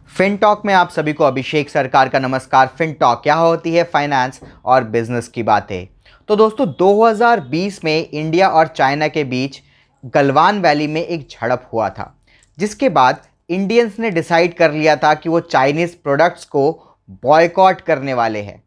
फिनटॉक में आप सभी को अभिषेक सरकार का नमस्कार। फिनटॉक क्या होती है? फाइनेंस और बिजनेस की बातें। तो दोस्तों 2020 में इंडिया और चाइना के बीच गलवान वैली में एक झड़प हुआ था, जिसके बाद इंडियंस ने डिसाइड कर लिया था कि वो चाइनीज़ प्रोडक्ट्स को बॉयकॉट करने वाले हैं।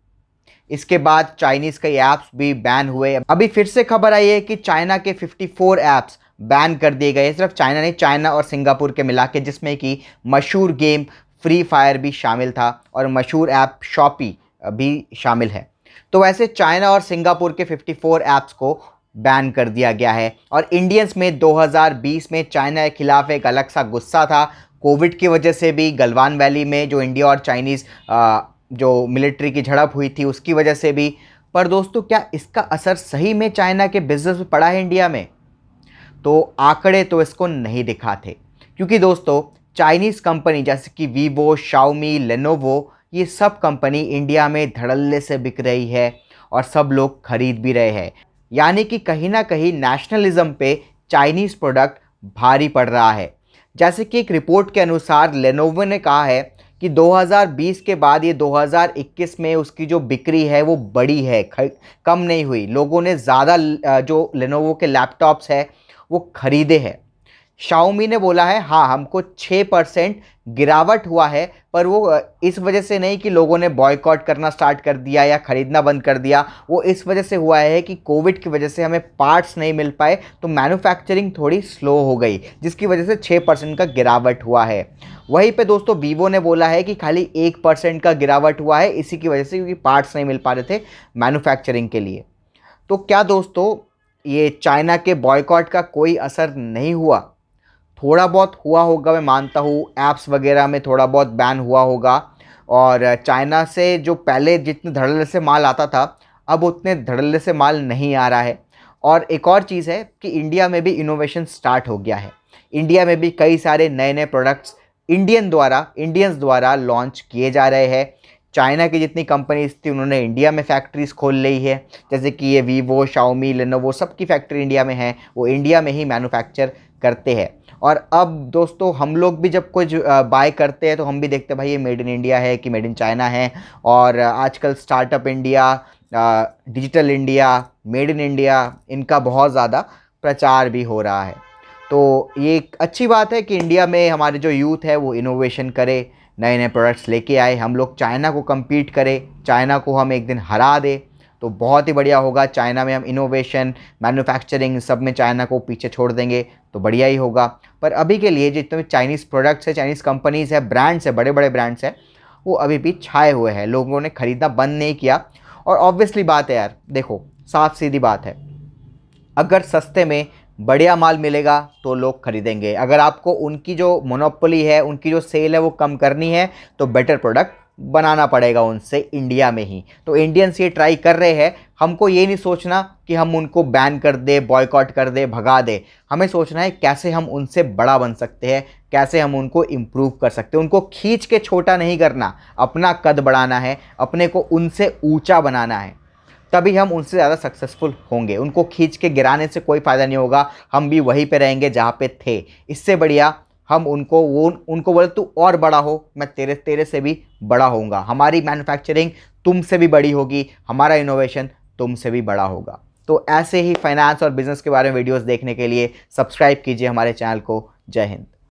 इसके बाद चाइनीज़ कई ऐप्स भी बैन हुए। अभी फिर से खबर आई है कि चाइना के 54 ऐप्स बैन कर दिए गए। सिर्फ चाइना नहीं, चाइना और सिंगापुर के मिला के, जिसमें कि मशहूर गेम फ्री फायर भी शामिल था और मशहूर ऐप शॉपी भी शामिल है। तो वैसे चाइना और सिंगापुर के 54 ऐप्स को बैन कर दिया गया है। और इंडियंस में 2020 में चाइना के खिलाफ एक अलग सा गुस्सा था, कोविड की वजह से भी, गलवान वैली में जो इंडिया और चाइनीज़ जो मिलिट्री की झड़प हुई थी उसकी वजह से भी। पर दोस्तों, क्या इसका असर सही में चाइना के बिजनेस में पड़ा है इंडिया में? तो आंकड़े तो इसको नहीं दिखाते, क्योंकि दोस्तों चाइनीज़ कंपनी जैसे कि वीवो, शाओमी, लेनोवो, ये सब कंपनी इंडिया में धड़ल्ले से बिक रही है और सब लोग खरीद भी रहे हैं। यानी कि कहीं ना कहीं नेशनलिज्म पे चाइनीज़ प्रोडक्ट भारी पड़ रहा है। जैसे कि एक रिपोर्ट के अनुसार लेनोवो ने कहा है कि 2020 के बाद ये 2021 में उसकी जो बिक्री है वो बढ़ी है, कम नहीं हुई। लोगों ने ज़्यादा जो लेनोवो के लैपटॉप्स है वो खरीदे हैं। शाओमी ने बोला है हाँ, हमको 6% गिरावट हुआ है, पर वो इस वजह से नहीं कि लोगों ने बॉयकॉट करना स्टार्ट कर दिया या ख़रीदना बंद कर दिया। वो इस वजह से हुआ है कि कोविड की वजह से हमें पार्ट्स नहीं मिल पाए, तो मैन्युफैक्चरिंग थोड़ी स्लो हो गई, जिसकी वजह से 6% का गिरावट हुआ है। वहीं पे दोस्तों वीवो ने बोला है कि खाली 1% का गिरावट हुआ है, इसी की वजह से, क्योंकि पार्ट्स नहीं मिल पा रहे थे मैन्युफैक्चरिंग के लिए। तो क्या दोस्तों ये चाइना के बॉयकॉट का कोई असर नहीं हुआ? थोड़ा बहुत हुआ होगा, मैं मानता हूँ, ऐप्स वगैरह में थोड़ा बहुत बैन हुआ होगा। और चाइना से जो पहले जितने धड़ल्ले से माल आता था, अब उतने धड़ल्ले से माल नहीं आ रहा है। और एक और चीज़ है कि इंडिया में भी इनोवेशन स्टार्ट हो गया है। इंडिया में भी कई सारे नए नए प्रोडक्ट्स इंडियंस द्वारा लॉन्च किए जा रहे हैं। चाइना की जितनी कंपनीज थी उन्होंने इंडिया में फैक्ट्रीज खोल ली है, जैसे कि ये वीवो, शाओमी, लेनोवो, सबकी फैक्ट्री इंडिया में है, वो इंडिया में ही मैन्युफैक्चर करते हैं। और अब दोस्तों हम लोग भी जब कुछ बाय करते हैं तो हम भी देखते हैं भाई ये मेड इन इंडिया है कि मेड इन चाइना है। और आजकल startup India, digital India, made in India, इनका बहुत ज़्यादा प्रचार भी हो रहा है। तो ये एक अच्छी बात है कि इंडिया में हमारे जो यूथ है वो इनोवेशन करे, नए नए प्रोडक्ट्स लेके आए, हम लोग चाइना को compete करें, चाइना को हम एक दिन हरा दे, तो बहुत ही बढ़िया होगा। चाइना में हम इनोवेशन, मैन्युफैक्चरिंग, सब में चाइना को पीछे छोड़ देंगे तो बढ़िया ही होगा। पर अभी के लिए जितने भी चाइनीज़ प्रोडक्ट्स है, चाइनीज़ कंपनीज़ है, ब्रांड्स है, बड़े बड़े ब्रांड्स हैं, वो अभी भी छाए हुए हैं, लोगों ने ख़रीदना बंद नहीं किया। और ऑब्वियसली बात है यार, देखो साफ सीधी बात है, अगर सस्ते में बढ़िया माल मिलेगा तो लोग खरीदेंगे। अगर आपको उनकी जो मोनोपोली है, उनकी जो सेल है वो कम करनी है, तो बेटर प्रोडक्ट बनाना पड़ेगा उनसे इंडिया में ही। तो इंडियंस ये ट्राई कर रहे हैं। हमको ये नहीं सोचना कि हम उनको बैन कर दे, बॉयकॉट कर दे, भगा दे। हमें सोचना है कैसे हम उनसे बड़ा बन सकते हैं, कैसे हम उनको इम्प्रूव कर सकते हैं। उनको खींच के छोटा नहीं करना, अपना कद बढ़ाना है, अपने को उनसे ऊंचा बनाना है, तभी हम उनसे ज़्यादा सक्सेसफुल होंगे। उनको खींच के गिराने से कोई फ़ायदा नहीं होगा, हम भी वहीं पे रहेंगे जहाँ पे थे। इससे बढ़िया हम उनको बोले तू और बड़ा हो, मैं तेरे से भी बड़ा होऊंगा, हमारी मैन्युफैक्चरिंग तुमसे भी बड़ी होगी, हमारा इनोवेशन तुमसे भी बड़ा होगा। तो ऐसे ही फाइनेंस और बिजनेस के बारे में वीडियोस देखने के लिए सब्सक्राइब कीजिए हमारे चैनल को। जय हिंद।